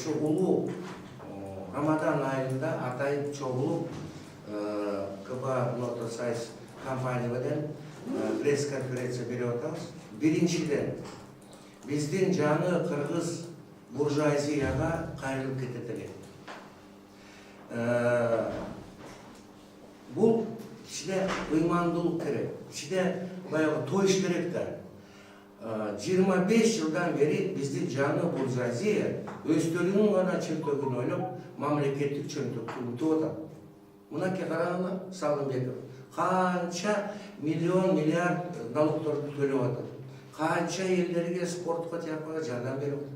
ошо улуу Рамадан айында атайын чогулуп КБ Мотосайз компания менен пресс-конференция берип атабыз. Биринчиден, биздин жаңы кыргыз буржуазияга кайрылып кетет элек. Бул кичине ыймандуулук керек, кичине баягы тоюш керек да. 25 жылдан бери биздин жаңы буржуазия өздөрүнүн гана чөнтөгүн ойлоп, мамлекеттик чөнтөктү утуп атат. Мынакей карагыла, Салымбеков, канча миллион миллиард налогторду төлөп атат. Канча элдерге спортко тияпка жардам берип атат.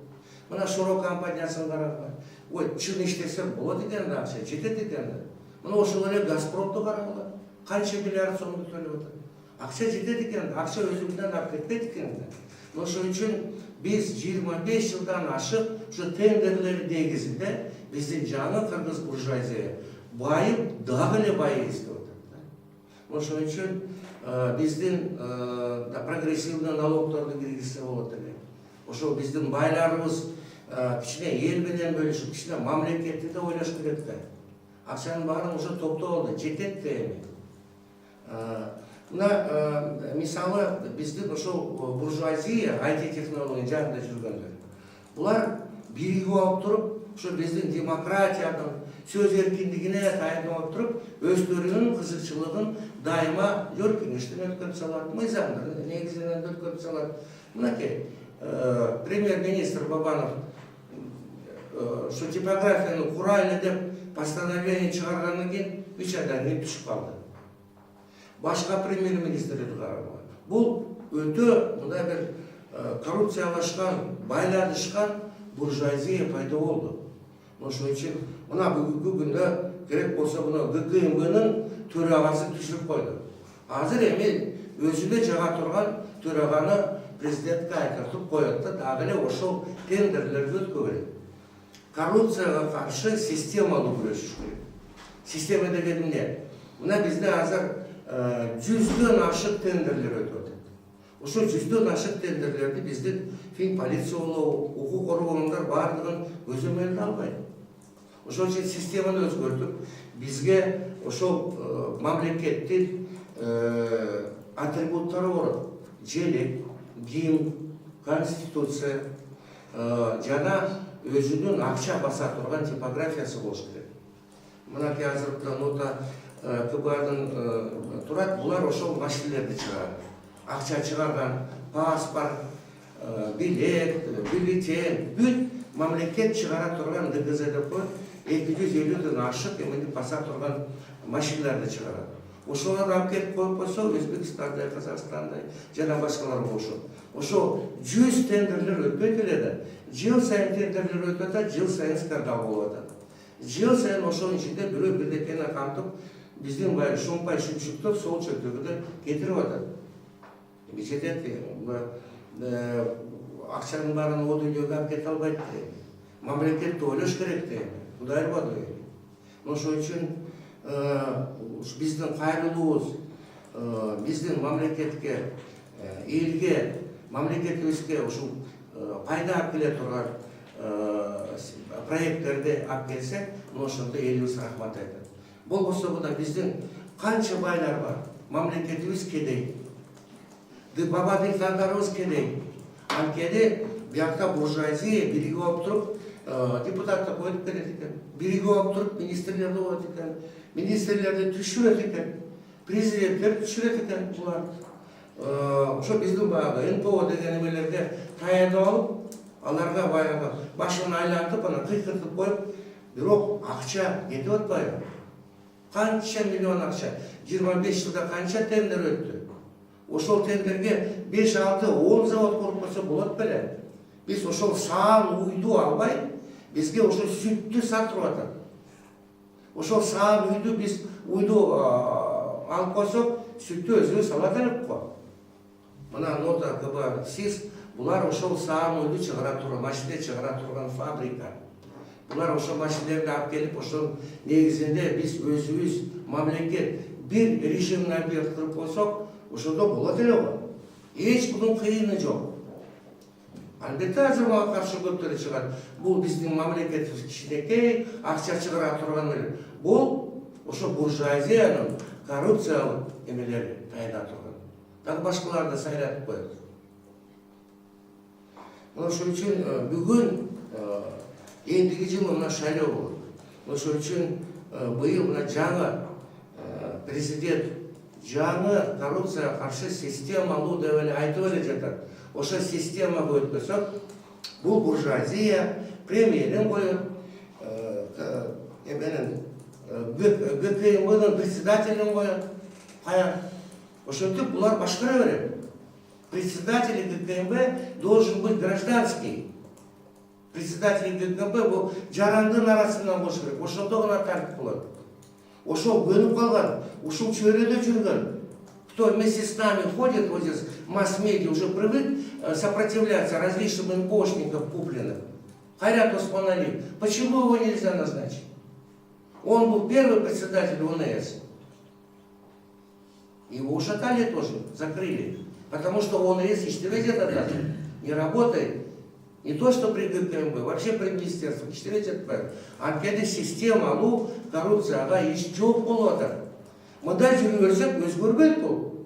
Мына Шоро компаниясын карагыла. Ой, чын иштесе болот экен да, акча жетет экен да. Мына ошол эле Газпромду карагыла. Канча миллиард сомду төлөп атат. Акча жетет экен, акча өзүнөн алып кетпейт экен да. Ошол үчүн биз 25 жылдан ашык ушу тендерлер негизинде биздин жаңы кыргыз буржуазия байып, дагы эле байып издеп атат. Ошол үчүн биздин прогрессивный налогторду киргизсе болот эле. Ошол биздин байларыбыз кичине эл менен бөлүшүп, кичине мамлекетти да ойлош керек да. Акчанын баарын уже топтоп жетет да эми. Мына мисалы биздин ошол буржуазия IT технология жагында жүргөндөр. Булар биригип алып туруп, ошо биздин демократиянын сөз эркиндигине таянып туруп, өздөрүнүн кызыкчылыгын дайыма өркүнүштөн өткөрүп салат, мыйзамдын негизинен өткөрүп салат. Мынакей премьер-министр Бабанов ошо типографияны курайлы деп постановление чыгаргандан кийин 3 айдан кийин түшүп калды. Башка премьер-министрлерди карагыла. Бул өтө мындай бир коррупциялашкан, байланышкан буржуазия пайда болду. Ошол үчүн мына бүгүнкү күндө керек болсо мына ГКМБнын төрагасы түшүрүп койду. Азыр эми өзүнө жага турган төраганы президентке айтып коет да, дагы эле ошол тендерлерди өткөрөт. Коррупцияга каршы системалуу күрөшүш керек. Система деген эмне? Мына бизде азыр 100дөн ашык тендерлер өтүп атат. Ошо 100дөн ашык тендерлерди биздин полиция болобу, укук органдар баардыгын өзөмөлдө албайт. Ошол үчүн системаны өзгөртүп, бизге ошол мамлекеттин атрибуттары бар. Желек, гимн, конституция жана өзүнүн акча баса турган типографиясы болуш керек. Мынакей азыр нота КБ-дын турат, булар ошол машинелерди чыгарат. Акча чыгарган паспорт, билет, бюллетень, бүт мамлекет чыгара турган ДГЗ деп коет, 250дөн ашык эмени баса турган машиналарды чыгарат. Ошолорду алып келип коюп койсо, Өзбекстанда, Казакстанда жана башкалар болушат. Ошо 100 тендерлер өтпөйт эле да. Жыл сайын тендерлер өтүп атат, жыл сайын скандал болуп атат. Жыл сайын ошонун ичинде бирөө бирдекени камтып, биздин бай шумпай шүмшүктөп сол чөнтөгүнө кетирип атат. Жетет, акчанын баарын о дүйнөгө алып кете албайт. Мамлекетти ойлош керек де, Кудай ырбады. Ошон үчүн биздин кайрылуубуз, биздин мамлекетке, элге, мамлекетибизге ушул пайда алып келе турган проекттерди алып келсек, ошондо элибиз рахмат айтат. Болбосо мына биздин канча байлар бар, мамлекетибиз кедей. Баба диктаторубуз кедей. Анткени биякта буржуазия биригип алып туруп, депутатты коюп берет экен. Биригип алып туруп, министрлерди коет экен. Министрлерди түшүрөт экен. Президенттер түшүрөт экен булар. Ошо биздин баягы НПО деген эмелерге таянып алып, аларга баягы башын айлантып, ана кыйкыртып коюп, бирок акча кетип атпайбы? Канча миллион акча, 25 жылда канча тендер өттү? Ошол тендерге 5-6-10 завод куруп койсо болот беле? Биз ошол саан уйду албай, бизге ошол сүттү сатып атат. Ошол саан уйду биз уйду алып койсок, сүттү өзүбүз алат элек го. Мына нота КБ СИЗ, булар ошол саан уйду чыгара турган, машина чыгара турган фабрика. Булар ошол машинелерди алып келип, ошол негизинде биз өзүбүз мамлекет бир режимин алып койсок, ошондо болот эле го. Эч бунун кыйыны жок. Албетте азыр мага каршы көптөрү чыгат. Бул биздин мамлекетибиз кичинекей, акча чыгара турган эле. Бул ошо буржуазиянын коррупциялык эмелери пайда турган. Так башкалар да сайратып коет. Ошол үчүн бүгүн эндиги жылы мына шайлоо болот. Ошол үчүн быйыл мына жаңы президент жаңы коррупцияга каршы системалуу деп эле айтып эле жатат. Ошо системага өтпөсөк, бул буржуазия премиялын коет, ГКМБнын председателин коет. Ошентип булар башкара берет. Председатель ГКМБ должен быть гражданский. Председатель ГКМБ бул жарандын арасынан болуш керек. Ошондо гана тартип болот. Ошо көнүп калган, ушул чөйрөдө жүргөн, кто вместе с нами ходит, вот здесь масс-медиа уже привык сопротивляться различным НКОшникам купленным. Хайрат Осмоналиев. Почему его нельзя назначить? Он был первый председатель ОНС. Его ушатали тоже, закрыли. Потому что ОНС не работает. Не то, что при ГКМБ, вообще при министерстве. Анкеды система, коррупция, ага, еще болота. Мындай жүрүп берсек, өзгөрбөйт бул.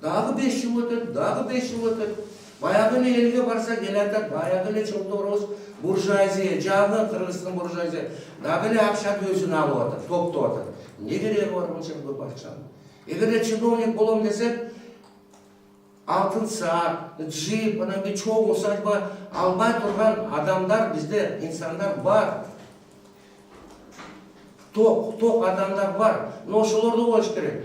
Дагы 5 жыл өтөт, дагы 5 жыл өтөт. Баягы эле элге барсак, эл айтат, баягы эле чоңдорубуз буржуазия, жаңы Кыргыздын буржуазия. Дагы эле акчаны өзүнө алып атат, топтоп атат. Не кереги бар мынча көп акчанын? Эгер чиновник болом десек, алтын саат, джип, анан чоң усадьба албай турган адамдар бизде, инсандар бар. Ток адамдар бар. Но ошолорду коюш керек.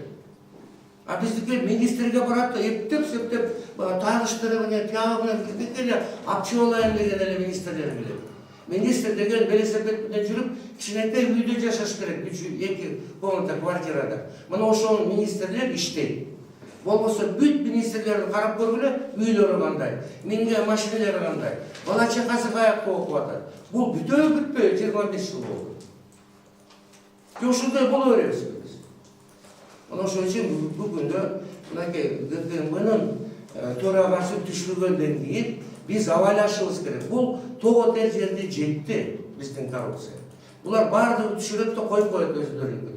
А биздики министрге барат да эптеп-септеп тагыштырып, тягы менен бирдеке эле акча алайын деген эле министрлер билет. Министр деген велосипед менен жүрүп, кичинекей үйдө жашаш керек, 2 комната квартирада. Мына ошол министрлер иштейт. Болбосо бүт министрлерди карап көргүлө, үйлөрү кандай, минген машиналары кандай, бала чакасы каякта окуп атат. Бул бүтпөй 25 жыл болду. Ошондой боло беребиз биз. Ошон үчүн бүгүндө мынакей ГКМБнын төрагасы түшүргөндөн кийин биз абайлашыбыз керек. Бул того тер жерде жетти биздин коррупция. Булар баардыгы түшүрөт да коюп коет өздөрүнө.